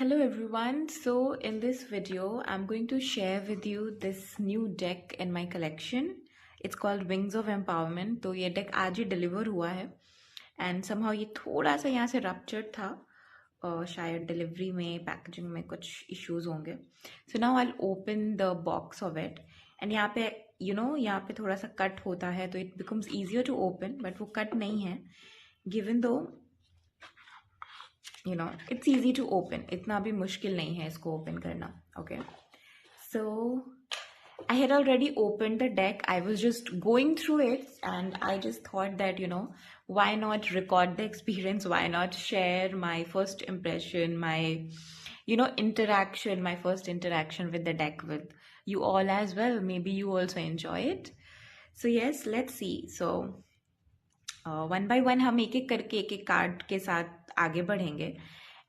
Hello everyone. So in this video, I'm going to share with you this new deck in my collection. It's called Wings of Empowerment. तो ये deck आज ही deliver हुआ है and somehow ये थोड़ा सा यहाँ से ruptured था. शायद delivery में packaging में कुछ issues होंगे. So now I'll open the box of it and यहाँ पे यहाँ पे थोड़ा सा cut होता है तो it becomes easier to open, but वो cut नहीं है. Given though it's easy to open, इतना भी मुश्किल नहीं है इसको open करना. Okay, so I had already opened the deck. I was just going through it and I just thought that why not record the experience, why not share my first impression, my interaction, my first interaction with the deck with you all as well. Maybe you also enjoy it. So yes, let's see. So one by one हम एक एक करके एक एक card के साथ आगे बढ़ेंगे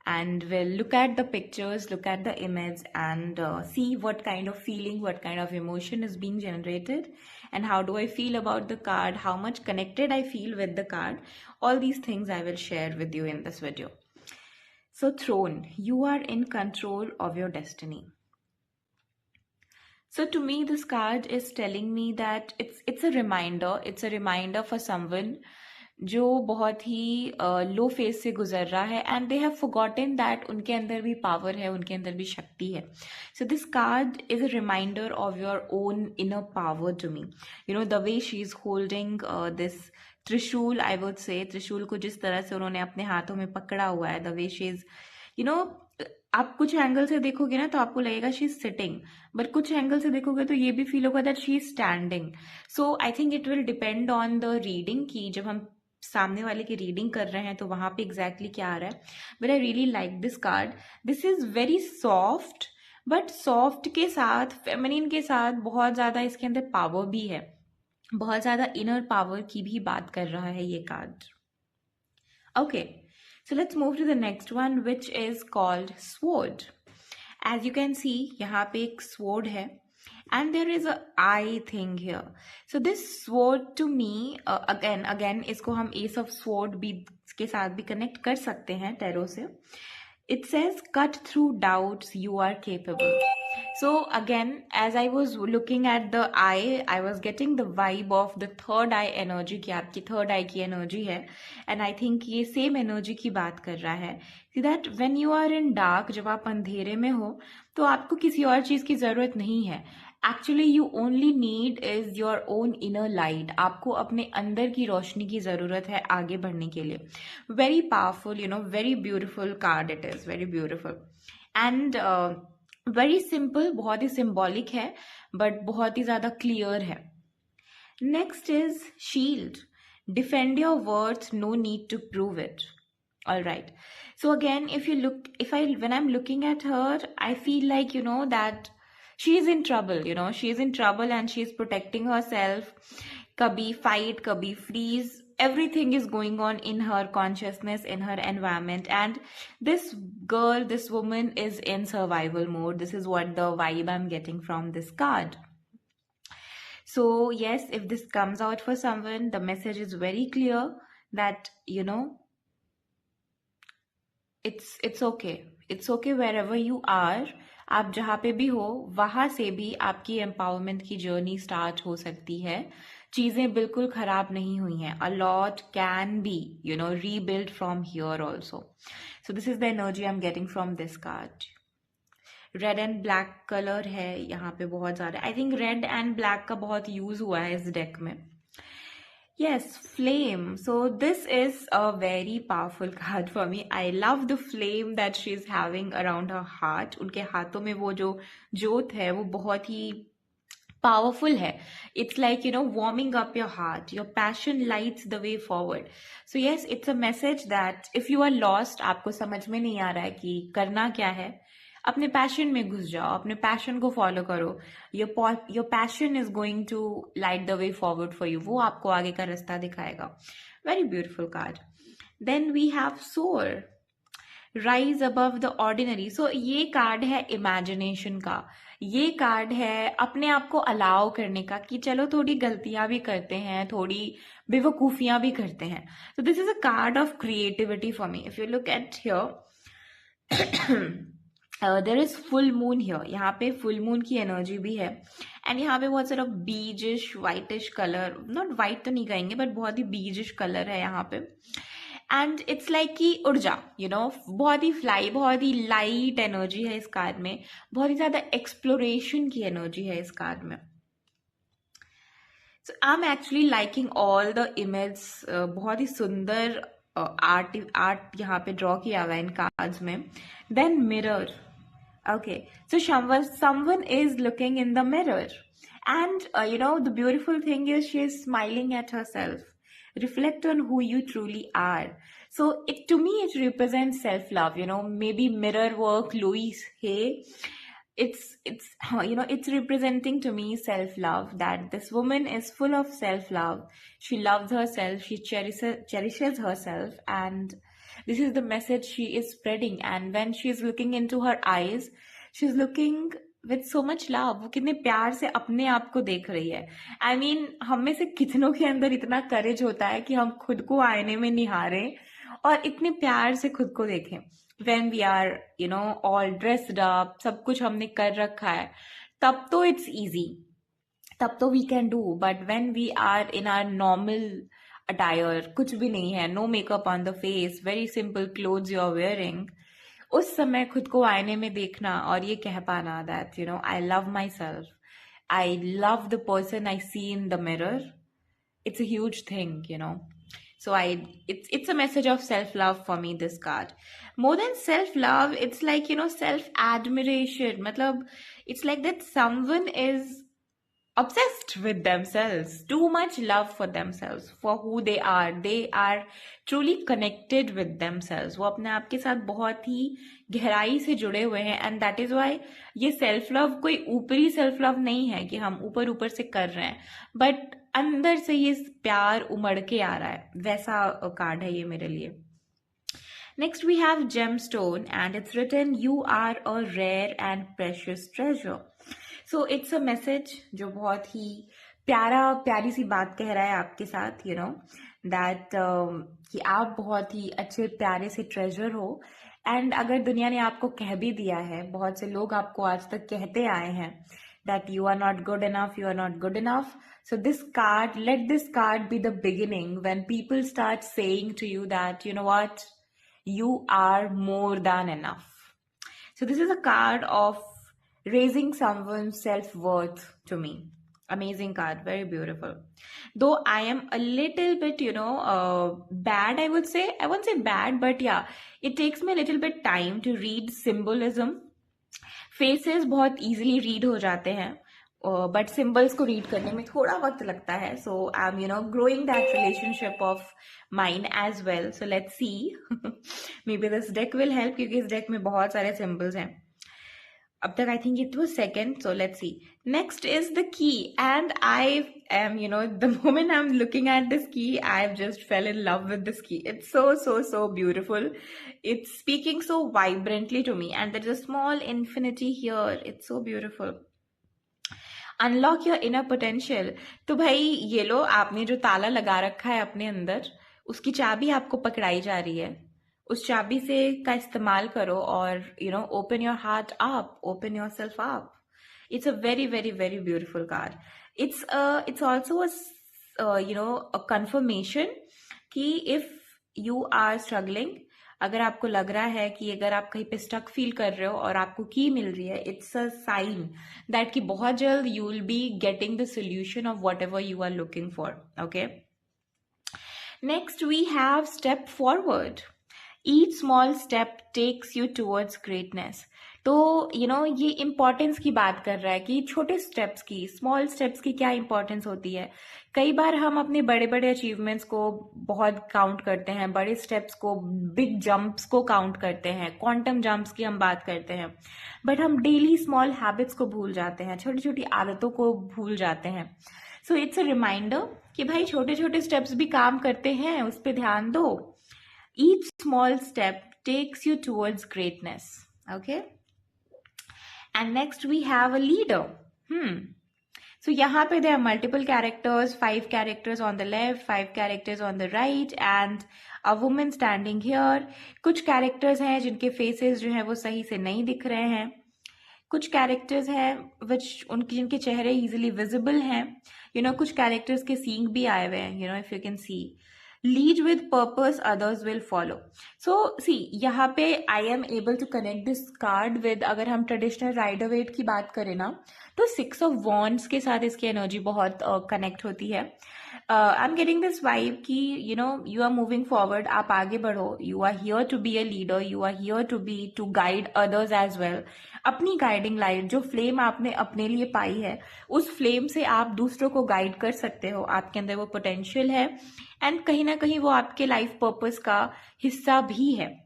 and we'll look at the pictures, look at the image and see what kind of feeling, what kind of emotion is being generated and how do I feel about the card, how much connected I feel with the card. All these things I will share with you in this video. So Throne, you are in control of your destiny. So to me, this card is telling me that it's a reminder for someone जो बहुत ही लो phase से गुजर रहा है and they have forgotten that उनके अंदर भी power है, उनके अंदर भी शक्ति है. So this card is a reminder of your own inner power to me. The way she is holding this trishul, I would say त्रिशूल को जिस तरह से उन्होंने अपने हाथों में पकड़ा हुआ है, द वे शी इज आप कुछ एंगल से देखोगे ना तो आपको लगेगा शी इज सिटिंग, बट कुछ एंगल से देखोगे तो ये भी फील होगा that she is standing. So I think it will depend on the reading की जब हम सामने वाले की रीडिंग कर रहे हैं तो वहां पे एग्जैक्टली क्या आ रहा है. But I really like this card. This is very soft, but soft के साथ फेमिनिन के साथ बहुत ज्यादा इसके अंदर पावर भी है, बहुत ज्यादा इनर पावर की भी बात कर रहा है ये card. Okay, so let's move to the next one, which is called Sword. As you can see, यहाँ पे एक sword है and there is a eye thing here. So this sword to me, again इसको हम Ace of Sword भी के साथ भी connect कर सकते हैं tarot से. It says cut through doubts, you are capable. So again, as I was looking at the eye, I was getting the vibe of the third eye energy कि आपकी third eye की energy है and I think ये same energy की बात कर रहा है. See that when you are in dark, जब आप अंधेरे में हो तो आपको किसी और चीज की जरूरत नहीं है. Actually, you only need is your own inner light. आपको अपने अंदर की रोशनी की जरूरत है आगे बढ़ने के लिए. Very powerful, very beautiful card it is, very beautiful. And very simple, बहुत ही symbolic है, but बहुत ही ज़्यादा clear है. Next is Shield. Defend your worth, no need to prove it. All right. So again, when I'm looking at her, I feel like, that she is in trouble, she is in trouble and she is protecting herself. Kabhi fight, kabhi freeze. Everything is going on in her consciousness, in her environment, and this girl, this woman is in survival mode. This is what the vibe I'm getting from this card. So yes, if this comes out for someone, the message is very clear that it's okay. It's okay wherever you are. आप जहाँ पे भी हो वहां से भी आपकी empowerment की जर्नी स्टार्ट हो सकती है. चीजें बिल्कुल खराब नहीं हुई हैं. A lot can be rebuilt from here also. So this is the energy I'm getting from this card. Red and black colour है यहाँ पे बहुत ज्यादा. I think red and black का बहुत यूज हुआ है इस डेक में. Yes, flame. So this is a very powerful card for me. I love the flame that she's having around her heart. उनके हाथों में वो जो जोत है वो बहुत ही powerful है. It's like warming up your heart. Your passion lights the way forward. So yes, it's a message that if you are lost, आपको समझ में नहीं आ रहा है कि करना क्या है, अपने पैशन में घुस जाओ, अपने पैशन को फॉलो करो. Your passion is going to light the way forward for you. वो आपको आगे का रास्ता दिखाएगा. Very beautiful card. Then we have soar, rise above the ordinary. So ये कार्ड है इमेजिनेशन का. ये कार्ड है अपने आप को अलाउ करने का कि चलो थोड़ी गलतियां भी करते हैं, थोड़ी बेवकूफियां भी करते हैं. So this is a card of creativity for me. If you look eight here, there is full moon here, यहाँ पे फुल मून की एनर्जी भी है. एंड यहाँ पे बहुत सारा बीजिश वाइटिश कलर, नॉट वाइट तो नहीं कहेंगे बट बहुत ही बीजिश कलर है यहाँ पे. एंड इट्स लाइक कि ऊर्जा, बहुत ही बहुत ही लाइट एनर्जी है इस कार्ड में. बहुत ही ज्यादा एक्सप्लोरेशन की एनर्जी है इस कार्ड में. So I am actually liking all the image. बहुत ही सुंदर आर्ट यहाँ पे ड्रॉ किया हुआ है इन कार्ड्स में. Then mirror. Okay, so someone is looking in the mirror, and the beautiful thing is she is smiling at herself. Reflect on who you truly are. So to me it represents self love. Maybe mirror work, Louise Hay. It's representing to me self love. That this woman is full of self love. She loves herself. She cherishes herself, and this is the message she is spreading. And when she is looking into her eyes, she's looking with so much love. वो कितने प्यार से अपने आप को देख रही है. I mean, हम में से कितनों के अंदर इतना करेज होता है कि हम खुद को आईने में निहारें और इतने प्यार से खुद को देखें. When we are, all dressed up, सब कुछ हमने कर रखा है, तब तो it's easy. तब तो we can do. But when we are in our normal attire, कुछ भी नहीं है, no makeup on the face, very simple clothes you are wearing, उस समय खुद को आईने में देखना और ये कह पाना that I love myself, I love the person I see in the mirror, it's a huge thing. So it's a message of self love for me, this card. More than self love, it's like self admiration. Matlab, it's like that someone is obsessed with themselves, too much love for themselves, for who they are truly connected with themselves. वो अपने आप के साथ बहुत ही गहराई से जुड़े हुए हैं. एंड दैट इज वाई ये सेल्फ लव कोई ऊपरी सेल्फ लव नहीं है कि हम ऊपर ऊपर से कर रहे हैं, बट अंदर से ये प्यार उमड़ के आ रहा है. वैसा कार्ड है ये मेरे लिए. Next we have gemstone, and it's written, you are a rare and precious treasure. So it's a message जो बहुत ही प्यारी सी बात कह रहा है आपके साथ, that कि आप बहुत ही अच्छे प्यारे से ट्रेजर हो. एंड अगर दुनिया ने आपको कह भी दिया है, बहुत से लोग आपको आज तक कहते आए हैं that you are not good enough, you are not good enough. So let this card be the beginning when people start saying to you that, you know what, you are more than enough. So this is a card of raising someone's self-worth to me. Amazing card, very beautiful. Though I am a little bit, bad, I would say. I won't say bad, but yeah, it takes me a little bit time to read symbolism. Faces बहुत easily read हो जाते हैं, but symbols को read करने में थोड़ा वक्त लगता है. So I'm, growing that relationship of mine as well. So let's see. Maybe this deck will help, क्योंकि इस deck में बहुत सारे symbols हैं. अब तक I think it was second, so let's see. Next is the key, and I am, the moment I'm looking at this key, I've just fell in love with this key. It's so beautiful. It's speaking so vibrantly to me, and there's a small infinity here. It's so beautiful. Unlock your inner potential. तो भाई ये लो, आपने जो ताला लगा रखा है अपने अंदर, उसकी चाबी आपको पकड़ाई जा रही है. उस चाबी से का इस्तेमाल करो और open your heart up, open yourself up. It's a very beautiful card. It's also a confirmation कि if you are struggling, अगर आपको लग रहा है कि अगर आप कहीं पे स्टक फील कर रहे हो और आपको की मिल रही है, इट्स अ साइन दैट कि बहुत जल्द you will be getting the solution of whatever you are looking for. Okay, next we have step forward. Each small step takes you towards greatness. तो ये इम्पोर्टेंस की बात कर रहा है कि छोटे स्टेप्स की, स्मॉल स्टेप्स की क्या इम्पोर्टेंस होती है. कई बार हम अपने बड़े बड़े अचीवमेंट्स को बहुत काउंट करते हैं, बड़े स्टेप्स को, बिग जंप्स को काउंट करते हैं, क्वांटम जंप्स की हम बात करते हैं, बट हम डेली स्मॉल हैबिट्स को भूल जाते हैं, छोटी छोटी आदतों को भूल जाते हैं. सो इट्स अ रिमाइंडर कि भाई छोटे छोटे स्टेप्स भी काम करते हैं, उस पर ध्यान दो. Each small step takes you towards greatness. Okay, and next we have a leader. So यहाँ पे there are multiple characters, 5 characters on the left, 5 characters on the right, and a woman standing here. कुछ characters हैं जिनके faces जो हैं वो सही से नहीं दिख रहे हैं. कुछ कैरेक्टर्स हैं विच उनकी जिनके चेहरे इजीली विजिबल हैं. कुछ कैरेक्टर्स के सींग भी आए हुए हैं. If you can see, lead with purpose, others will follow. So see, यहाँ पे I am able to connect this card with, अगर हम ट्रेडिशनल राइडर वेट की बात करें ना, तो 6 ऑफ वॉन्ड्स के साथ इसकी एनर्जी बहुत कनेक्ट होती है. I am getting this vibe कि यू आर मूविंग फॉरवर्ड, आप आगे बढ़ो. You are here to be a leader, you are here to guide others as well. अपनी गाइडिंग लाइट, जो फ्लेम आपने अपने लिए पाई है, उस फ्लेम से आप दूसरों को गाइड कर सकते हो. आपके अंदर वो पोटेंशियल है, एंड कहीं ना कहीं वो आपके लाइफ पर्पस का हिस्सा भी है.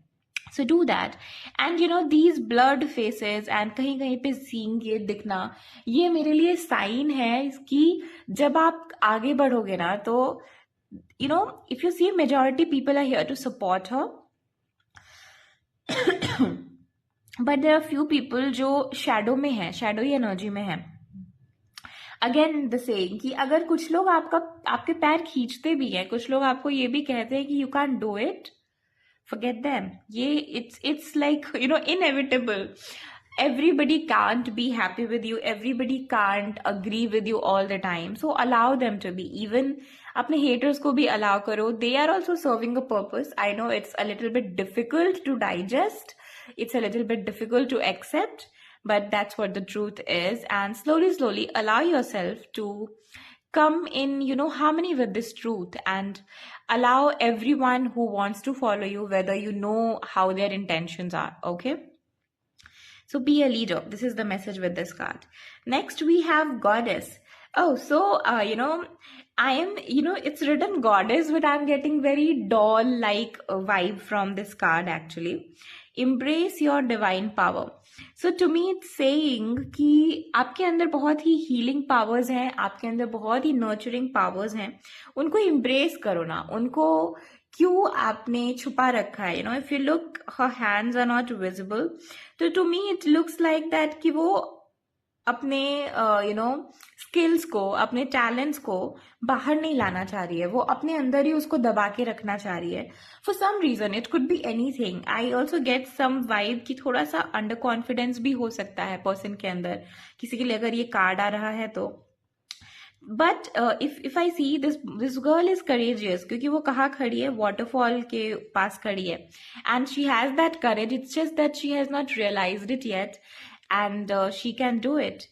So do that. And these blurred faces and कहीं कहीं पे सींग ये दिखना, ये मेरे लिए साइन है कि जब आप आगे बढ़ोगे ना, तो if you see, majority people are here to support her. But there are few people जो shadow में है, shadowy energy में है. अगेन द सेइंग कि अगर कुछ लोग आपके पैर खींचते भी हैं, कुछ लोग आपको ये भी कहते हैं कि you can do it, forget them. It's like inevitable. Everybody can't be happy with you, everybody can't agree with you all the time, so allow them to be. Even अपने haters को भी allow करो. They are also serving a purpose. I know it's a little bit difficult to digest, it's a little bit difficult to accept, but that's what the truth is. And slowly allow yourself to come in harmony with this truth, and allow everyone who wants to follow you, whether you know how their intentions are. Okay, so be a leader. This is the message with this card. Next we have Goddess. Oh, so I am, it's written Goddess, but I'm getting very doll like vibe from this card actually. Embrace your divine power. So to me it's saying कि आपके अंदर बहुत ही healing powers हैं, आपके अंदर बहुत ही nurturing powers हैं. उनको embrace करो ना. उनको क्यों आपने छुपा रखा है? If you look, her hands are not visible. तो to me it looks like that कि वो अपने स्किल्स को, अपने टैलेंट्स को बाहर नहीं लाना चाह रही है. वो अपने अंदर ही उसको दबा के रखना चाह रही है. For some reason, it could be anything. I also get some vibe कि थोड़ा सा अंडर कॉन्फिडेंस भी हो सकता है पर्सन के अंदर, किसी के लिए अगर ये कार्ड आ रहा है तो. But if I see this girl is courageous, क्योंकि वो कहाँ खड़ी है? वाटरफॉल के पास खड़ी है, and she has that courage. It's just that she has not realized it yet, and she can do it.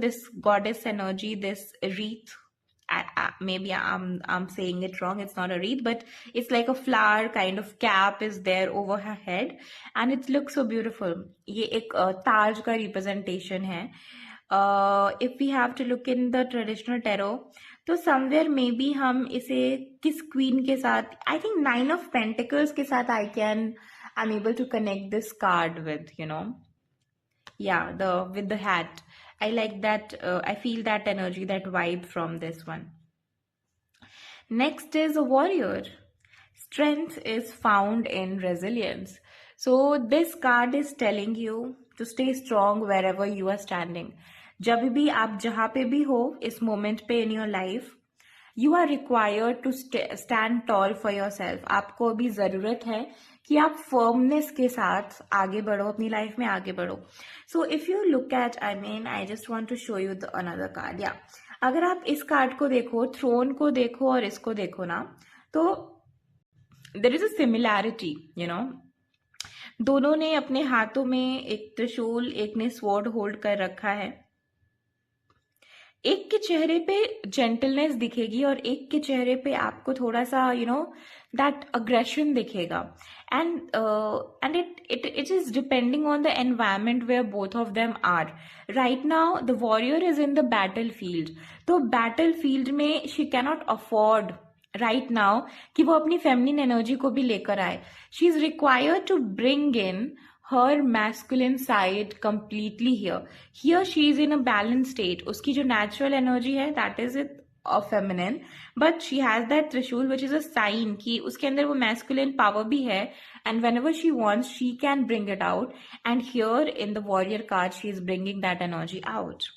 This goddess energy, this wreath, maybe I'm saying it wrong, it's not a wreath, but it's like a flower kind of cap is there over her head, and it looks so beautiful. ये एक ताज का representation है. If we have to look in the traditional tarot, तो somewhere maybe हम इसे किस queen के साथ, I think 9 of Pentacles के साथ I'm able to connect this card with, yeah, with the hat. I like that. I feel that energy, that vibe from this one. Next is a warrior. Strength is found in resilience. So this card is telling you to stay strong wherever you are standing. जब भी आप जहाँ पे भी हो इस moment पे in your life, you are required to stand tall for yourself. आपको अभी जरूरत है कि आप फर्मनेस के साथ आगे बढ़ो, अपनी लाइफ में आगे बढ़ो. So if you look at, I just want to show you another card. या अगर आप इस कार्ड को देखो, थ्रोन को देखो और इसको देखो ना, तो देयर इज अ सिमिलैरिटी. दोनों ने अपने हाथों में एक त्रिशूल, एक ने स्वॉर्ड होल्ड कर रखा है. एक के चेहरे पे जेंटलनेस दिखेगी और एक के चेहरे पे आपको थोड़ा सा दैट अग्रेशन दिखेगा. And it is depending on the environment where both of them are. Right now the warrior is in the battlefield, तो battlefield में she cannot afford right now कि वो अपनी feminine energy को भी लेकर आए. She is required to bring in her masculine side completely here. Here she is in a balanced state. उसकी जो natural energy है, that is it of feminine, but she has that trishul which is a sign कि उसके अंदर वो masculine power भी है, and whenever she wants she can bring it out. And here in the warrior card she is bringing that energy out.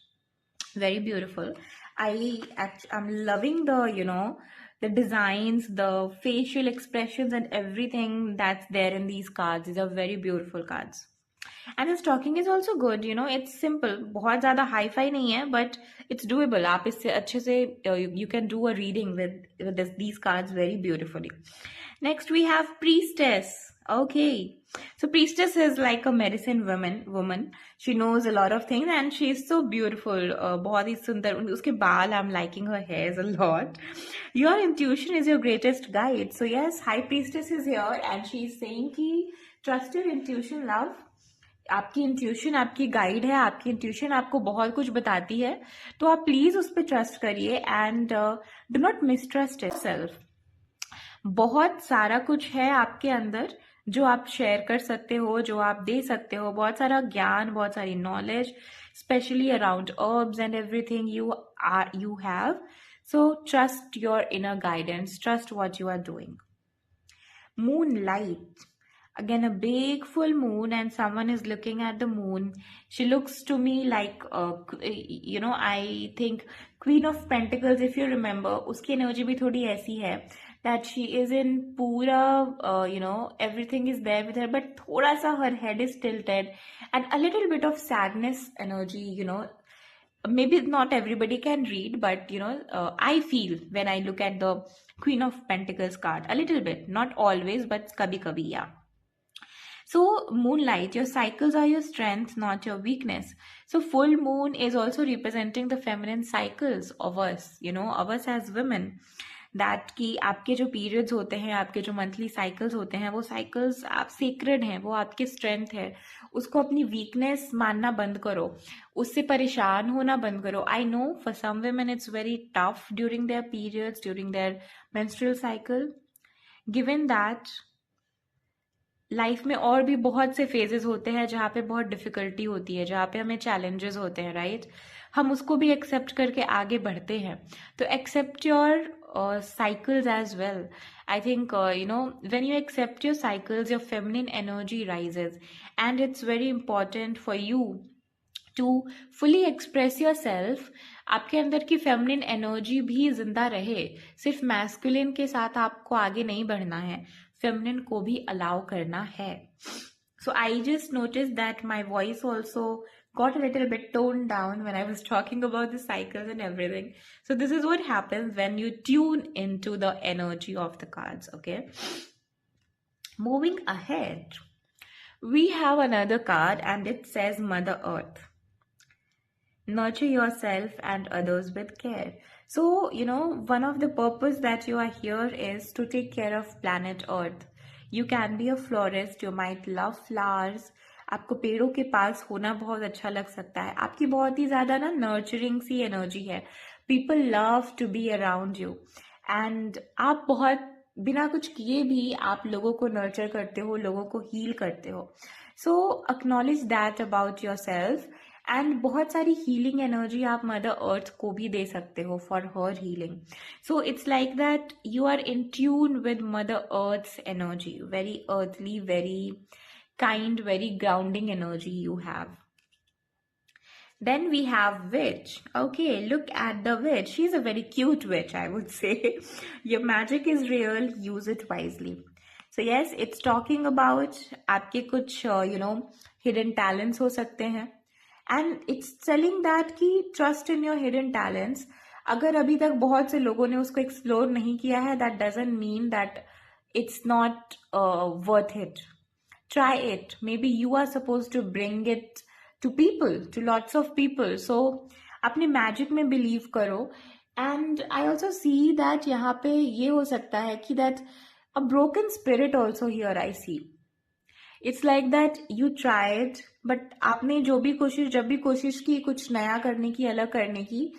Very beautiful. I'm loving the designs, the facial expressions, and everything that's there in these cards. These are very beautiful cards. And his talking is also good, it's simple. बहुत ज़्यादा hi-fi नहीं है, but it's doable. आप इससे अच्छे से you can do a reading with these cards very beautifully. Next we have Priestess. Okay. So Priestess is like a medicine woman. She knows a lot of things and she is so beautiful. बहुत ही सुंदर. उसके बाल, I'm liking her hairs a lot. Your intuition is your greatest guide. So yes, High Priestess is here and she is saying कि trust your intuition, love. आपकी intuition आपकी guide है, आपकी इंट्यूशन आपको बहुत कुछ बताती है, तो आप प्लीज उस पर ट्रस्ट करिए and do not mistrust yourself. बहुत सारा कुछ है आपके अंदर जो आप शेयर कर सकते हो, जो आप दे सकते हो, बहुत सारा ज्ञान, बहुत सारी knowledge, specially around herbs and everything you have. So trust your inner guidance, trust what you are doing. Moonlight. Again, a big full moon and someone is looking at the moon. She looks to me like, I think Queen of Pentacles, if you remember, उसकी energy भी थोड़ी ऐसी है that she is in पूरा, everything is there with her, but थोड़ा सा her head is tilted and a little bit of sadness energy, maybe not everybody can read, but I feel when I look at the Queen of Pentacles card, a little bit, not always, but kabhi kabhi, yeah. So moonlight, your cycles are your strength, not your weakness. So full moon is also representing the feminine cycles of us, of us as women. That कि आपके जो periods होते हैं, आपके जो monthly cycles होते हैं, वो cycles आप sacred हैं, वो आपके strength है. उसको अपनी weakness मानना बंद करो, उससे परेशान होना बंद करो. I know for some women it's very tough during their periods, during their menstrual cycle. Given that life में और भी बहुत से फेजेस होते हैं जहाँ पे बहुत डिफिकल्टी होती है, जहाँ पे हमें चैलेंजेस होते हैं, राइट? हम उसको भी एक्सेप्ट करके आगे बढ़ते हैं. तो accept your cycles as well. I think, when you accept your cycles, your feminine energy rises. And it's very important for you to fully express yourself. आपके अंदर की फेमिनिन एनर्जी भी जिंदा रहे. सिर्फ मैस्कुलिन के साथ आपको आगे नहीं बढ़ना है, फेमिनिन को भी अलाउ करना है. So I just noticed that my voice also got a little bit toned down when I was talking about the cycles and everything. So this is what happens when you tune into the energy of the cards, okay? Moving ahead, we have another card and it says Mother Earth. Nurture yourself and others with care. So, one of the purpose that you are here is to take care of planet Earth. You can be a florist, you might love flowers. आपको पेड़ों के पास होना बहुत अच्छा लग सकता है. आपकी बहुत ही ज़्यादा ना नर्चरिंग सी एनर्जी है. People love to be around you. And आप बहुत बिना कुछ किए भी आप लोगों को नर्चर करते हो, लोगों को हील करते हो. So, acknowledge that about yourself. And बहुत सारी हीलिंग एनर्जी आप मदर अर्थ को भी दे सकते हो for her healing. So it's like that you are in tune with mother earth's energy. Very earthly, very kind, very grounding energy you have. Then we have witch. Okay, look at the witch. She's a very cute witch, I would say. Your magic is real. Use it wisely. So yes, it's talking about आपके कुछ hidden talents हो सकते हैं. And it's telling that कि trust in your hidden talents. अगर अभी तक बहुत से लोगों ने उसको एक्सप्लोर नहीं किया है, that doesn't mean that it's not worth it. Try it. Maybe you are suppose to bring it to people, to lots of people. So अपने मैजिक में बिलीव करो. And I also see that यहाँ पे ये हो सकता है कि that a broken spirit also here I see. It's like that you tried, but आपने जब भी कोशिश की कुछ नया करने की, अलग करने की,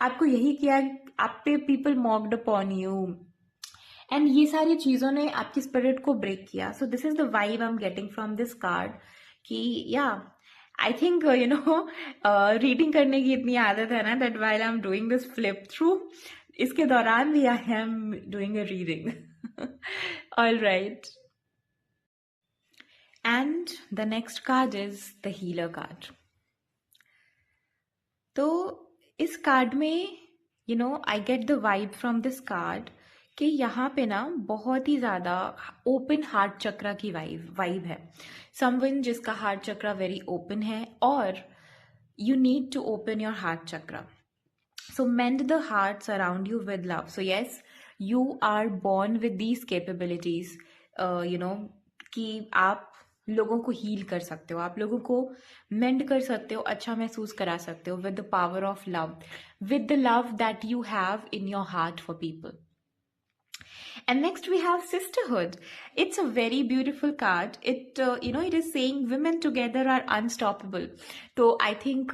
आपको यही किया, आप पे people mocked upon you and ये सारी चीजों ने आपकी स्पिरिट को ब्रेक किया. So this is the vibe I am getting from this card कि या आई थिंक रीडिंग करने की इतनी आदत है ना that while I am doing this flip through, इसके दौरान भी I am doing a reading. All right. And the next card is the healer card. तो इस कार्ड में I get the vibe from this card कि यहाँ पे ना बहुत ही ज़्यादा ओपन हार्ट चक्रा की वाइब है. समवन जिसका हार्ट चक्रा वेरी ओपन है, और you need to open your heart chakra. So mend the hearts around you with love. So yes, you are born with these capabilities, कि आप लोगों को हील कर सकते हो, आप लोगों को मेंड कर सकते हो, अच्छा महसूस करा सकते हो, with the power of love, with the love that you have in your heart for people. And next we have sisterhood. It's a very beautiful card. It is saying women together are unstoppable. तो I think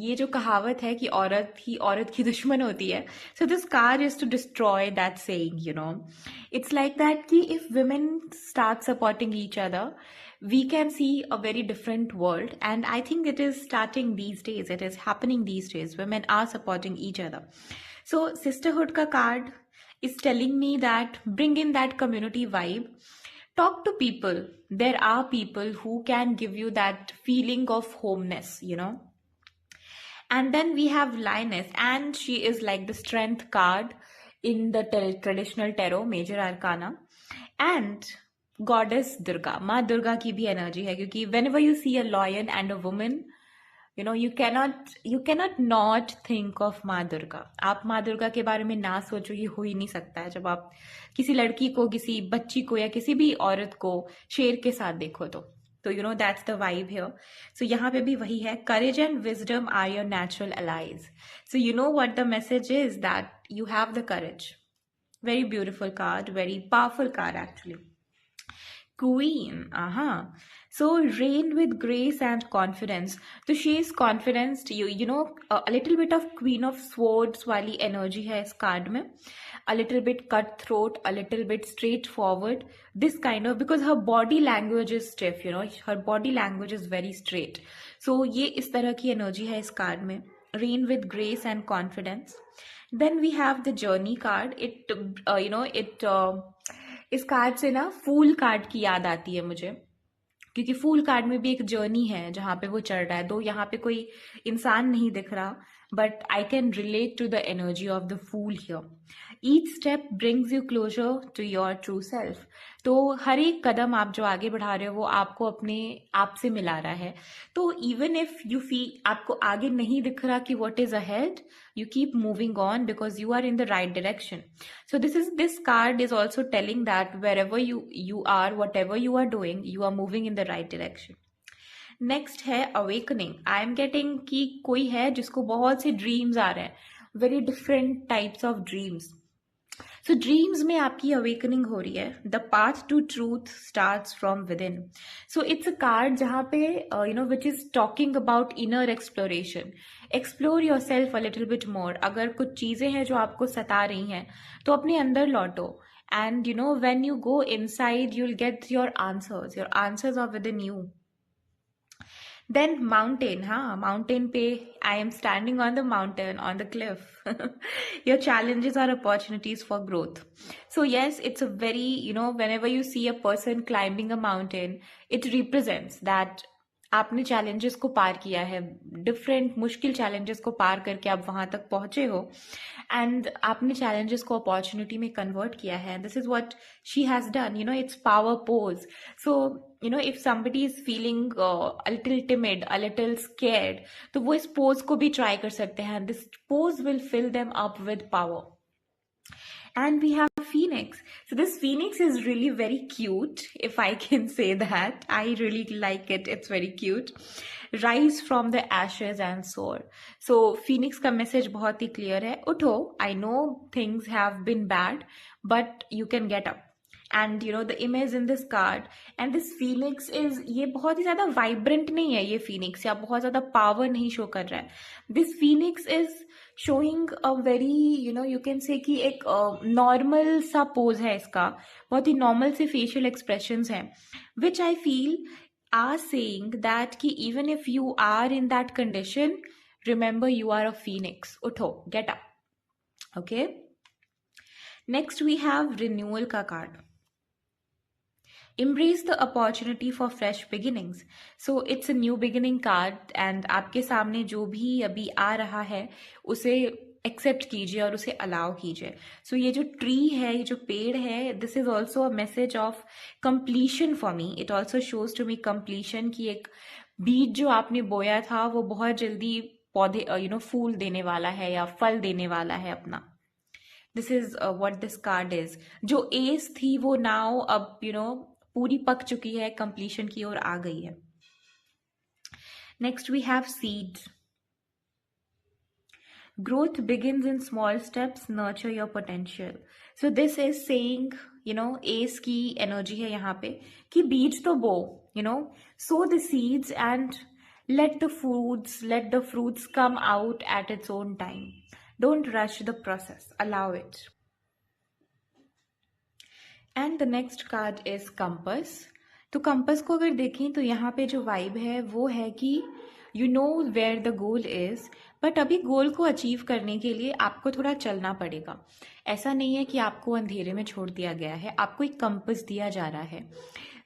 ये जो कहावत है कि औरत ही औरत की दुश्मन होती है. So this card is to destroy that saying. It's like that कि if women start supporting each other, we can see a very different world. And I think it is starting these days. It is happening these days. Women are supporting each other. So sisterhood का card is telling me that bring in that community vibe. Talk to people. There are people who can give you that feeling of homeness. And then we have Lioness, and she is like the strength card in the traditional tarot, major arcana. And goddess Durga, माँ दुर्गा की भी energy है, क्योंकि whenever you see a lion and a woman, you cannot not think of माँ दुर्गा. आप माँ दुर्गा के बारे में ना सोचो, ये हो ही नहीं सकता है. जब आप किसी लड़की को, किसी बच्ची को या किसी भी औरत को शेर के साथ देखो तो that's the vibe here. So यहाँ पे भी वही है, courage and wisdom are your natural allies. So what the message is, that you have the courage. Very beautiful card, very powerful card actually. Queen, so reign with grace and confidence. So she is confident. A little bit of Queen of Swords वाली energy है इस card में. A little bit cutthroat, a little bit straightforward. This kind of, because her body language is stiff. Her body language is very straight. So ये इस तरह की energy है इस card में. Reign with grace and confidence. Then we have the journey card. इस card से ना फूल कार्ड की याद आती है मुझे, क्योंकि फूल कार्ड में भी एक जर्नी है जहाँ पे वो चढ़ रहा है. दो यहाँ पे कोई इंसान नहीं दिख रहा, but I can relate to the energy of the phool here. Each step brings you closer to your true self. तो हर एक कदम आप जो आगे बढ़ा रहे हो वो आपको अपने आप से मिला रहा है. तो इवन इफ यू फील आपको आगे नहीं दिख रहा कि what is ahead, you keep moving on because you are in the right direction. So this card is also telling that wherever you are, whatever you are doing, you are moving in the right direction. Next है awakening. I am getting कि कोई है जिसको बहुत से dreams आ रहे हैं, very different types of dreams. So dreams में आपकी awakening हो रही है. The path to truth starts from within. So it's a card जहाँ पे which is talking about inner exploration. Explore yourself a little bit more. अगर कुछ चीजें हैं जो आपको सता रही हैं तो अपने अंदर लौटो. And when you go inside, you'll get your answers. Your answers are within you. Then mountain, mountain pe I am standing on the mountain, on the cliff. Your challenges are opportunities for growth. So yes, it's a very, whenever you see a person climbing a mountain, it represents that आपने challenges को पार किया है, different मुश्किल challenges को पार करके आप वहां तक पहुंचे हो, and आपने challenges को opportunity में convert किया है. This is what she has done. It's power pose. So if somebody is feeling a little timid, a little scared, तो वो इस pose को भी try कर सकते हैं. This pose will fill them up with power. And we have Phoenix. So this Phoenix is really very cute, if I can say that. I really like it. It's very cute. Rise from the ashes and soar. So Phoenix का message बहुत ही clear है. उठो. I know things have been bad, but you can get up. And the image in this card, and this Phoenix is, ये बहुत ही ज़्यादा vibrant नहीं है ये Phoenix, या बहुत ज़्यादा power नहीं show कर रहा है. This Phoenix is showing a very, you can say कि एक normal सा pose है इसका, बहुत ही normal से facial expressions हैं, which I feel are saying that कि even if you are in that condition, remember you are a Phoenix. उठो, get up. Okay. Next we have renewal का card. Embrace the opportunity for fresh beginnings. So it's a new beginning card, and आपके सामने जो भी अभी आ रहा है उसे एक्सेप्ट कीजिए और उसे अलाउ कीजिए. सो ये जो ट्री है, ये जो पेड़ है, this is also a message of completion for me. It also shows to me completion, की एक बीज जो आपने बोया था वो बहुत जल्दी पौधे फूल देने वाला है या फल देने वाला है अपना. This is what this card is. जो एस थी वो नाउ अब पूरी पक चुकी है, कंप्लीशन की ओर आ गई है. Next we have seed. Growth begins in small steps, nurture your potential. So this is saying, S की एनर्जी है यहाँ पे कि बीज तो बो, sow the seeds and let the fruits come out at its own time. Don't rush the process, allow it. And the next card is compass. तो compass को अगर देखें तो यहाँ पे जो वाइब है वो है कि you know where the goal is, but अभी गोल को अचीव करने के लिए आपको थोड़ा चलना पड़ेगा. ऐसा नहीं है कि आपको अंधेरे में छोड़ दिया गया है. आपको एक कंपस दिया जा रहा है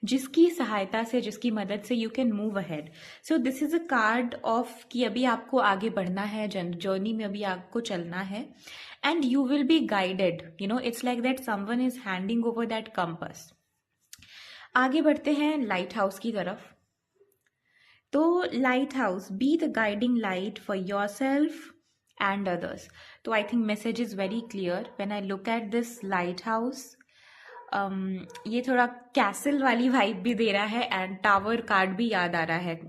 जिसकी सहायता से, जिसकी मदद से you can move ahead. So this is a card of कि अभी आपको आगे बढ़ना है, जर्नी में अभी आपको चलना है, and you will be guided. It's like that someone is handing over that compass. आगे बढ़ते हैं लाइट हाउस की तरफ. तो lighthouse, be the guiding light for yourself and others. तो I think message is very clear when I look at this lighthouse. ये थोड़ा castle वाली वाइब भी दे रहा है एंड टावर कार्ड भी याद आ रहा है.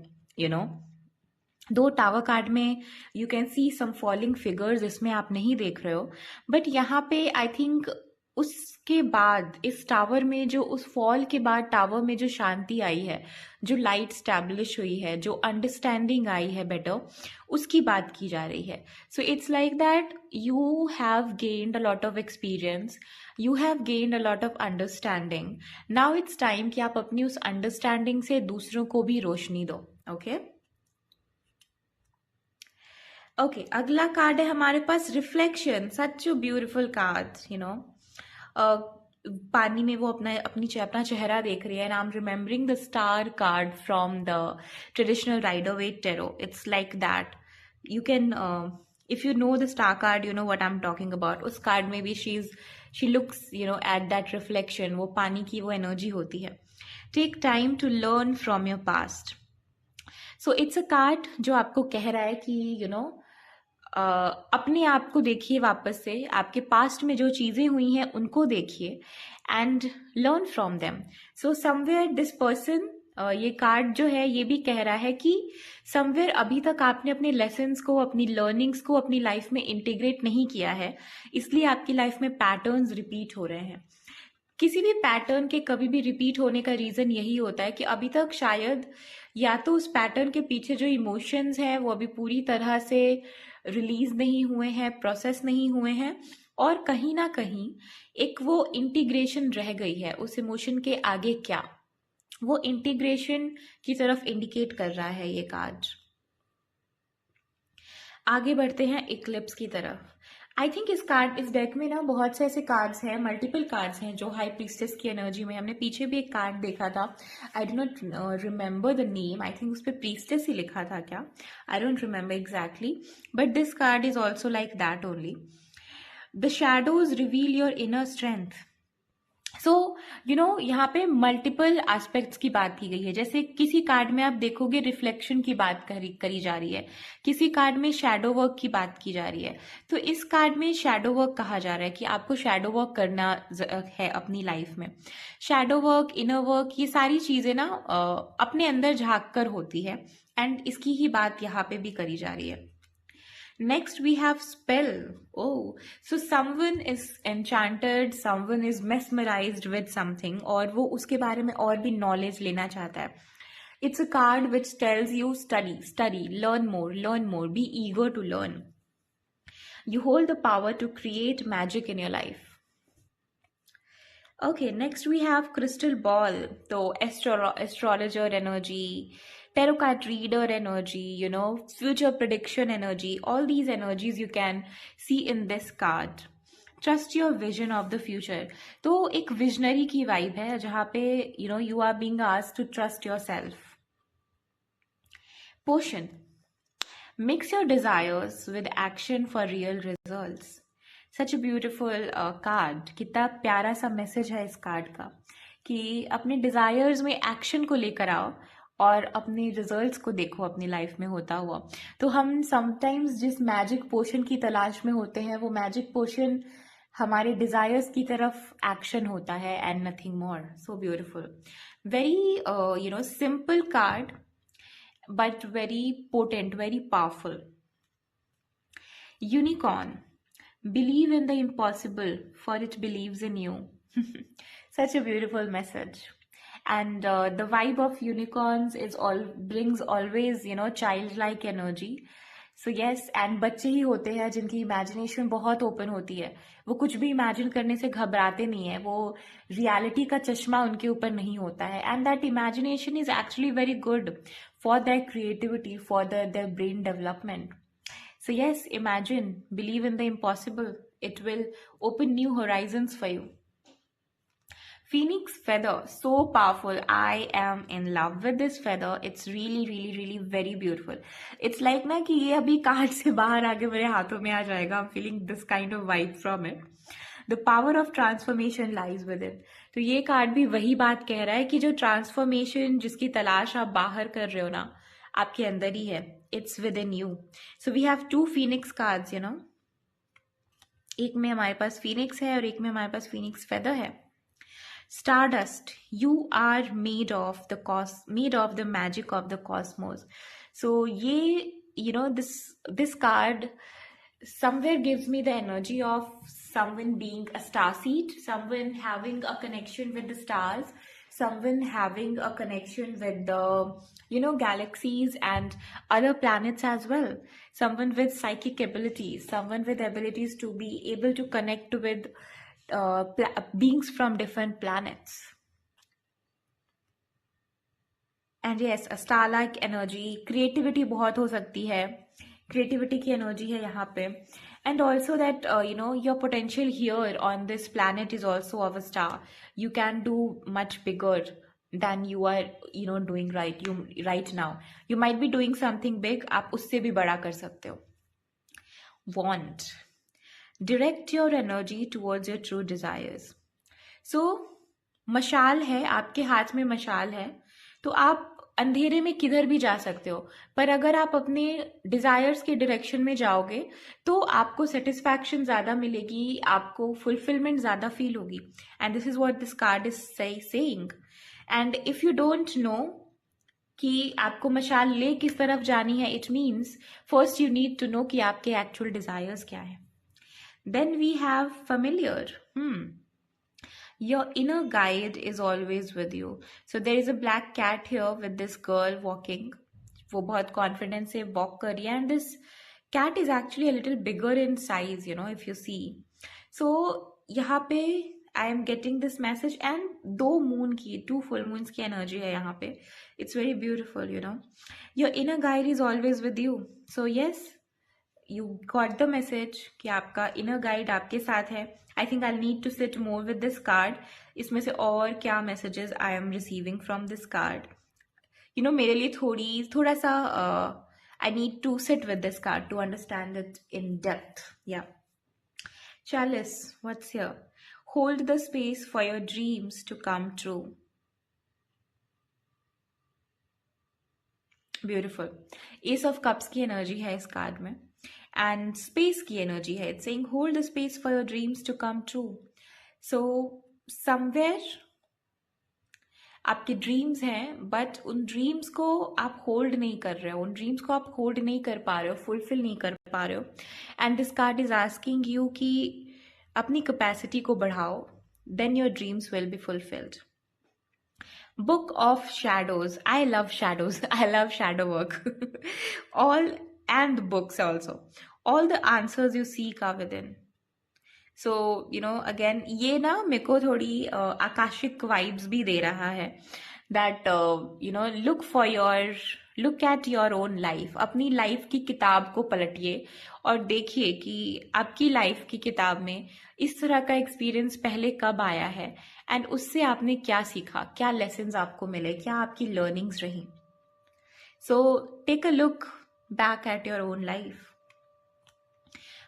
दो टावर कार्ड में you can see some falling figures, इसमें आप नहीं देख रहे हो, बट यहाँ पे आई थिंक उसके बाद इस टावर में जो, उस फॉल के बाद टावर में जो शांति आई है, जो लाइट स्टैब्लिश हुई है, जो अंडरस्टैंडिंग आई है बेटर, उसकी बात की जा रही है. सो it's like that you have gained a lot of experience, you have gained a lot of understanding. Now it's time कि आप अपनी उस अंडरस्टैंडिंग से दूसरों को भी रोशनी दो. ओके, अगला कार्ड है हमारे पास reflection. Such a beautiful card. पानी में वो अपना चेहरा देख रही है. And I am remembering the star card from the traditional Rider Waite tarot. It's like that you can, if you know the star card, you know what I am talking about. उस card में भी she looks at that reflection. वो पानी की वो energy होती है. Take time to learn from your past. So it's a card जो आपको कह रहा है कि अपने आप को देखिए वापस से, आपके पास्ट में जो चीज़ें हुई हैं उनको देखिए and learn from them. So somewhere this person, ये कार्ड जो है ये भी कह रहा है कि समवेयर अभी तक आपने अपने लेसन्स को, अपनी लर्निंग्स को अपनी लाइफ में इंटीग्रेट नहीं किया है, इसलिए आपकी लाइफ में पैटर्न्स रिपीट हो रहे हैं. किसी भी पैटर्न के कभी भी रिपीट होने का रीज़न यही होता है कि अभी तक शायद या तो उस पैटर्न के पीछे जो इमोशंस हैं वो अभी पूरी तरह से रिलीज नहीं हुए हैं, प्रोसेस नहीं हुए हैं, और कहीं ना कहीं एक वो इंटीग्रेशन रह गई है. उस इमोशन के आगे क्या, वो इंटीग्रेशन की तरफ इंडिकेट कर रहा है ये कार्ड. आगे बढ़ते हैं इक्लिप्स की तरफ. आई थिंक इस डेक में ना बहुत से ऐसे कार्ड्स हैं, मल्टीपल कार्ड्स हैं जो हाई प्रीस्टेस की एनर्जी में. हमने पीछे भी एक कार्ड देखा था, I do not remember the name. I think उस पर प्रीस्टेस ही लिखा था क्या, I don't remember exactly, but this card is also like that only. The shadows reveal your inner strength. So यहाँ पे मल्टीपल एस्पेक्ट्स की बात की गई है. जैसे किसी कार्ड में आप देखोगे रिफ्लेक्शन की बात करी जा रही है, किसी कार्ड में शैडो वर्क की बात की जा रही है. तो इस कार्ड में शैडो वर्क कहा जा रहा है कि आपको शैडो वर्क करना है अपनी लाइफ में. शैडो वर्क, इनर वर्क, ये सारी चीजें ना अपने अंदर झांक कर होती है, एंड इसकी ही बात यहाँ पे भी करी जा रही है. Next we have spell. Oh, so someone is enchanted, someone is mesmerized with something, और वो उसके बारे में और भी knowledge लेना चाहता है. It's a card which tells you study, learn more, be eager to learn. You hold the power to create magic in your life. Okay, next we have crystal ball. So astrologer energy, tarot card reader energy, future prediction energy. All these energies you can see in this card. Trust your vision of the future. तो एक visionary की vibe है जहाँ पे you are being asked to trust yourself. Potion. Mix your desires with action for real results. Such a beautiful card. कितना प्यारा सा message है इस कार्ड का कि अपने डिजायर्स में एक्शन को लेकर आओ और अपने रिजल्ट्स को देखो अपनी लाइफ में होता हुआ. तो हम समटाइम्स जिस मैजिक पोशन की तलाश में होते हैं वो मैजिक पोशन हमारे डिजायर्स की तरफ एक्शन होता है and nothing more. So beautiful. Very simple card but very potent, very powerful. Unicorn. Believe in the impossible, for it believes in you. Such a beautiful message. And the vibe of unicorns is brings always, childlike energy. So yes, and बच्चे ही होते हैं जिनकी imagination बहुत open होती है. वो कुछ भी इमेजिन करने से घबराते नहीं है. वो रियलिटी का चश्मा उनके ऊपर नहीं होता है. And that imagination is actually very good for their creativity, for their brain development. So yes, imagine, believe in the impossible. It will open new horizons for you. Phoenix feather, so powerful. I am in love with this feather. It's really, really, really very beautiful. It's like ना कि ये अभी card से बाहर आके मेरे हाथों में आ जाएगा. I'm feeling this kind of vibe from it. The power of transformation lies within. तो ये कार्ड भी वही बात कह रहा है कि जो ट्रांसफॉर्मेशन जिसकी तलाश आप बाहर कर रहे हो ना आपके अंदर ही है. It's within you. So we have 2 phoenix cards. एक में हमारे पास फीनिक्स है और एक में हमारे पास फीनिक्स फेदर है. Stardust. You are made of the magic of the cosmos. So ये this card somewhere gives me the energy of someone being a starseed, someone having a connection with the stars, someone having a connection with the galaxies and other planets as well, someone with psychic abilities, someone with abilities to be able to connect with beings from different planets. And yes, a star-like energy, creativity बहुत हो सकती है. Creativity की energy है यहाँ पे. And also that your potential here on this planet is also of a star. You can do much bigger than you are doing right now. You might be doing something big. आप उससे भी बड़ा कर सकते हो. Want. Direct your energy towards your true desires. So मशाल है, आपके हाथ में मशाल है तो आप अंधेरे में किधर भी जा सकते हो. पर अगर आप अपने डिजायर्स के डायरेक्शन में जाओगे तो आपको सेटिस्फैक्शन ज्यादा मिलेगी, आपको फुलफिलमेंट ज्यादा फील होगी. And this is what this card is saying. And if you don't know कि आपको मशाल ले किस तरफ जानी है, it means first you need to know कि आपके एक्चुअल डिजायर्स क्या है. Then we have familiar. Your inner guide is always with you. So there is a black cat here with this girl walking. वो बहुत confidence से walk कर रही है. And this cat is actually a little bigger in size, if you see. So यहाँ पे I am getting this message and 2 full moons की energy है यहाँ पे. It's very beautiful, Your inner guide is always with you. So yes, you got the message कि आपका inner guide आपके साथ है. I think I'll need to sit more with this card. इसमें से और क्या messages I am receiving from this card. मेरे लिए थोड़ा सा I need to sit with this card to understand it in depth. Yeah. Chalice, what's here? Hold the space for your dreams to come true. Beautiful. Ace of Cups की energy है इस card में. And space की energy है. It's saying hold the space for your dreams to come true. So somewhere आपके dreams हैं but उन dreams को आप होल्ड नहीं कर रहे हो, उन ड्रीम्स को आप होल्ड नहीं कर पा रहे हो, फुलफिल नहीं कर पा रहे हो. And this card is asking you कि अपनी कैपेसिटी को बढ़ाओ, then your dreams will be fulfilled. Book of Shadows. I love shadows. I love shadow work. And books also. All the answers you seek are within. So, again, ये ना मेरे को थोड़ी Akashic vibes भी दे रहा है. That, look at your own life. अपनी life की किताब को पलटिए और देखिए कि आपकी लाइफ की किताब में इस तरह का एक्सपीरियंस पहले कब आया है एंड उससे आपने क्या सीखा, क्या लेसन्स आपको मिले, क्या आपकी लर्निंग्स रही. So take a look back at your own life.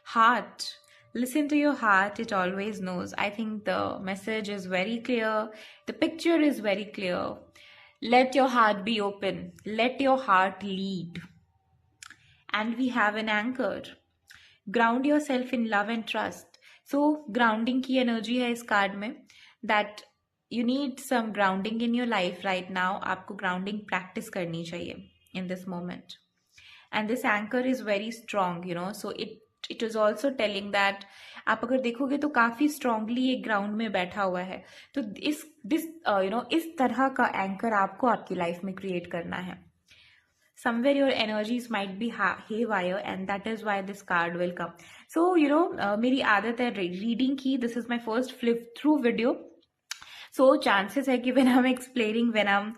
Heart. Listen to your heart, it always knows. I think the message is very clear. The picture is very clear. Let your heart be open. Let your heart lead. And we have an anchor. Ground yourself in love and trust. So grounding की energy है इस card में, that you need some grounding in your life right now. आपको grounding practice करनी चाहिए in this moment. And this anchor is very strong, you know, so it is also telling that आप अगर देखोगे तो काफी strongly एक ground में बैठा हुआ है. तो इस तरह का anchor आपको आपकी life में create करना है. Somewhere your energies might be haywire, and that is why this card will come. So मेरी आदत है reading की. This is my first flip through video. So chances है कि when I'm explaining, when I'm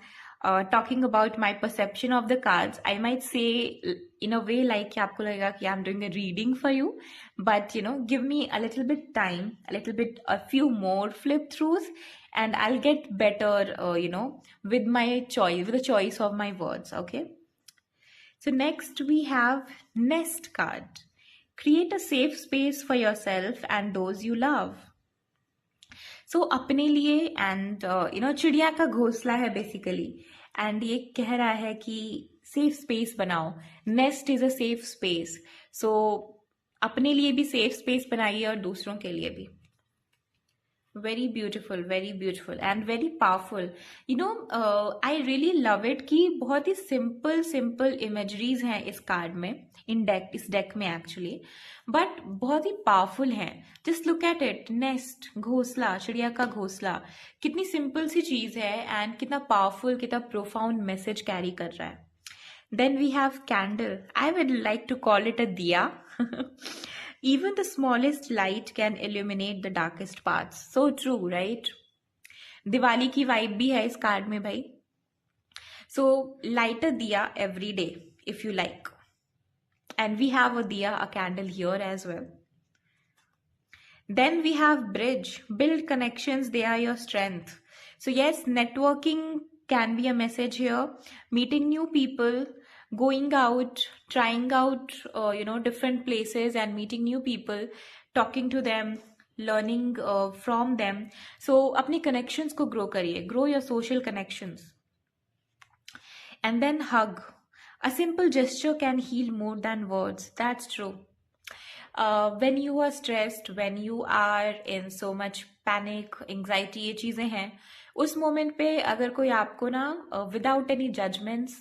talking about my perception of the cards, I might say in a way like कि आपको लगेगा कि I'm doing a reading for you, but give me a little bit time, a few more flip throughs, and I'll get better with my choice, with the choice of my words. Okay, so next we have Nest card. Create a safe space for yourself and those you love. So अपने लिए and चिड़िया का घोंसला है basically, and ये कह रहा है कि safe space बनाओ. Nest is a safe space. So अपने लिए भी safe space बनाइए और दूसरों के लिए भी. Very beautiful and very powerful. I really love it कि बहुत ही simple imageries हैं इस card में, इस deck में actually, but बहुत ही powerful हैं. Just look at it. Nest, घोंसला, चिड़िया का घोंसला, कितनी simple सी चीज है and कितना powerful, कितना profound message carry कर रहा है. Then we have candle. I would like to call it a diya. Even the smallest light can illuminate the darkest paths. So true, right? Diwali की vibe भी है इस card में भाई. So light a diya every day if you like. And we have a diya, a candle here as well. Then we have bridge. Build connections, they are your strength. So yes, networking can be a message here. Meeting new people, going out, trying out different places and meeting new people, talking to them, learning from them. So अपने connections को grow करिए. Grow your social connections. And then hug. A simple gesture can heal more than words. That's true. When you are stressed, when you are in so much panic, anxiety, ये चीजें हैं, उस moment पे अगर कोई आपको ना without any judgments,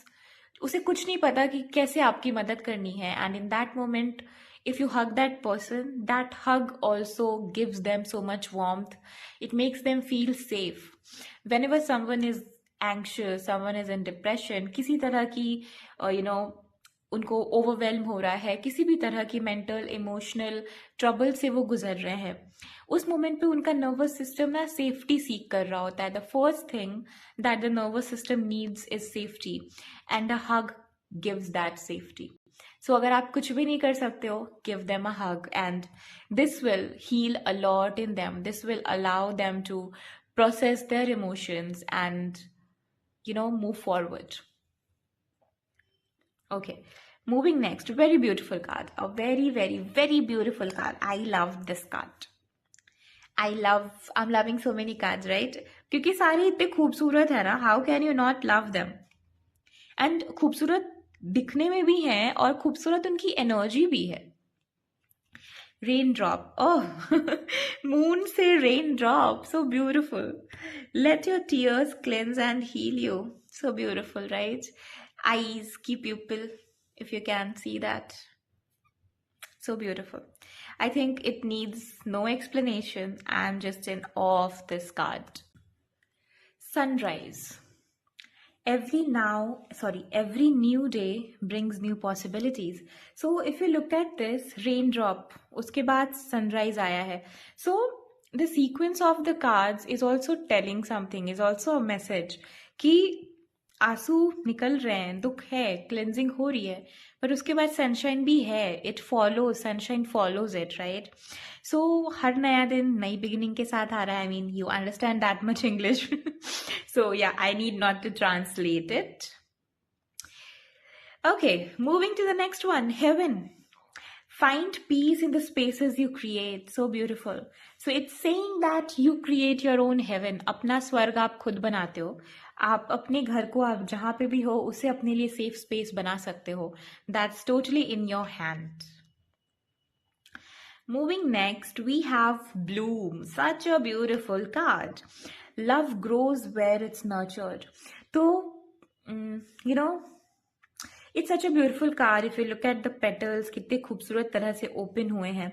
उसे कुछ नहीं पता कि कैसे आपकी मदद करनी है, and in that moment if you hug that person, that hug also gives them so much warmth. It makes them feel safe. Whenever someone is anxious, someone is in depression, किसी तरह की उनको ओवरवेल्म हो रहा है, किसी भी तरह की मेंटल इमोशनल ट्रबल से वो गुजर रहे हैं, उस मोमेंट पे उनका नर्वस सिस्टम ना सेफ्टी सीख कर रहा होता है. The first thing that the nervous system needs is safety, and a hug gives that safety. So अगर आप कुछ भी नहीं कर सकते हो, give them a hug, and this will heal a lot in them. This will allow them to process their emotions and move forward. Okay, moving next. Very beautiful card. A very, very, very beautiful card. I love this card. I'm loving so many cards, right? क्योंकि सारे इतने खूबसूरत है ना. How can you not love them? And खूबसूरत दिखने में भी हैं और खूबसूरत उनकी एनर्जी भी है. Raindrop. Oh, moon से raindrop. So beautiful. Let your tears cleanse and heal you. So beautiful, right? Eyes, की pupil, if you can see that. So beautiful. I think it needs no explanation. I'm just in awe of this card. Sunrise. Every new day brings new possibilities. So if you look at this, raindrop, उसके बाद sunrise आया है. So the sequence of the cards is also telling something, is also a message कि आंसू निकल रहे हैं, दुख है, क्लेंजिंग हो रही है, पर उसके बाद सनशाइन भी है. It follows, sunshine follows it, right? So हर नया दिन नई बिगिनिंग के साथ आ रहा है. I mean you understand that much English. So yeah, I need not to translate it. Okay, moving to the next one, heaven. Find peace in the spaces you create. So beautiful. So it's saying that you create your own heaven. अपना स्वर्ग आप खुद बनाते हो. आप अपने घर को आप जहाँ पे भी हो उसे अपने लिए सेफ स्पेस बना सकते हो. That's totally in your hand. Moving next, we have bloom. Such a beautiful card. Love grows where it's nurtured. So, you know, it's such a beautiful card. If you look at the petals कितने खूबसूरत तरह से open हुए हैं,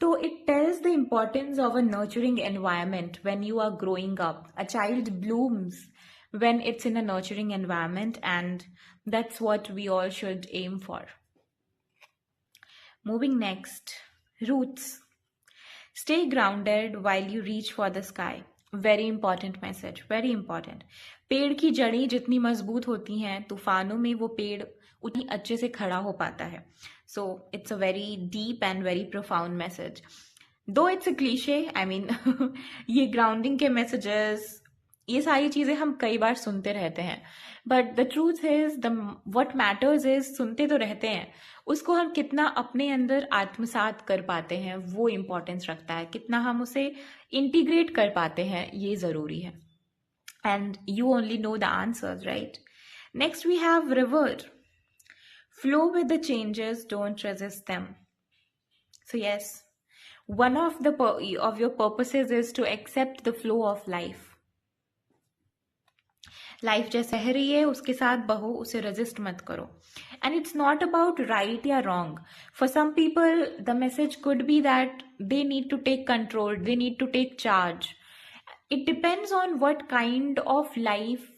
तो it tells the importance of a nurturing environment when you are growing up. A child blooms when it's in a nurturing environment, and that's what we all should aim for. Moving next, roots. Stay grounded while you reach for the sky. Very important message, very important. पेड़ की जड़ें जितनी मजबूत होती हैं, तूफानों में वो पेड़ उतनी अच्छे से खड़ा हो पाता है. So it's a very deep and very profound message. Though it's a cliche, I mean, ये grounding के messages, ये सारी चीजें हम कई बार सुनते रहते हैं, but the truth is what matters is सुनते तो रहते हैं, उसको हम कितना अपने अंदर आत्मसात कर पाते हैं वो इम्पोर्टेंस रखता है. कितना हम उसे इंटीग्रेट कर पाते हैं ये जरूरी है. And you only know the answers, right? Next we have river. Flow with the changes, don't resist them. So yes, one of your purposes is to accept the flow of life. Life जैसे है रही है उसके साथ बहो, उसे resist मत करो. And it's not about right या wrong. For some people the message could be that they need to take control, they need to take charge. It depends on what kind of life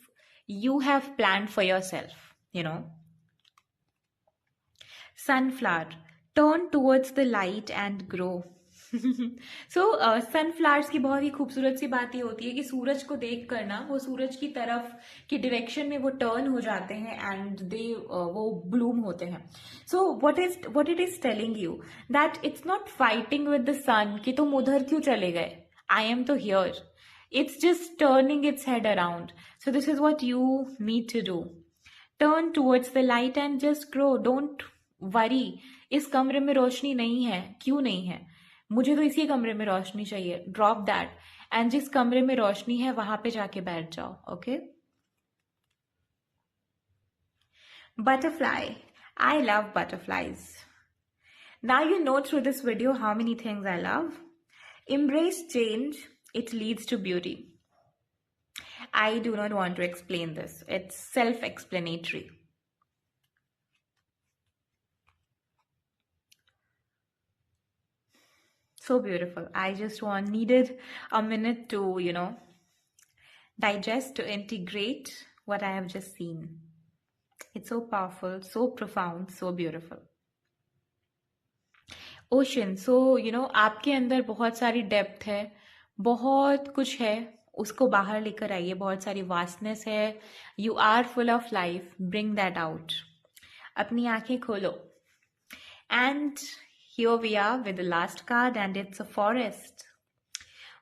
you have planned for yourself, you know. Sunflower, turn towards the light and grow. So sunflowers की बहुत ही खूबसूरत सी बात ये होती है कि सूरज को देख कर ना वो सूरज की तरफ की डायरेक्शन में वो टर्न हो जाते हैं एंड दे वो ब्लूम होते हैं. So what it is telling you that it's not fighting with the sun कि तुम उधर क्यों चले गए, आई एम तो here. It's just turning its head around. So this is what you need to do. Turn towards the light and just grow. Don't worry. इस कमरे में रोशनी नहीं है, क्यों नहीं है, मुझे तो इसी कमरे में रोशनी चाहिए. Drop that. And जिस कमरे में रोशनी है वहां पे जाके बैठ जाओ. Okay? Butterfly. I love butterflies. Now you know through this video how many things I love. Embrace change. It leads to beauty. I do not want to explain this. It's self-explanatory. So beautiful. I just needed a minute to, digest, to integrate what I have just seen. It's so powerful, so profound, so beautiful. Ocean. So, आपके अंदर बहुत सारी depth है, बहुत कुछ है, उसको बाहर लेकर आइए. बहुत सारी वास्टनेस है. You are full of life. Bring that out. अपनी आंखें खोलो. And here we are with the last card and it's a forest.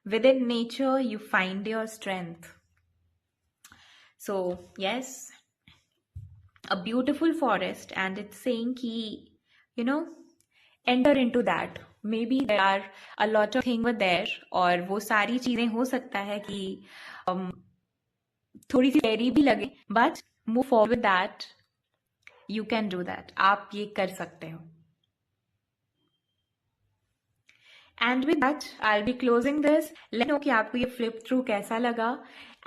Within nature you find your strength. So yes, a beautiful forest and it's saying कि enter into that. Maybe there are a lot of things there, और वो सारी चीजें हो सकता है कि थोड़ी सी scary भी लगे, but move forward with that. You can do that. आप ये कर सकते हो. And with that, I'll be closing this. Let me know कि आपको ये flip through कैसा लगा,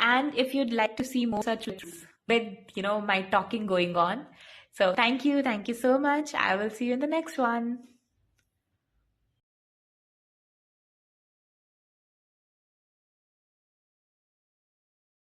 and if you'd like to see more such with my talking going on. So thank you so much. I will see you in the next one.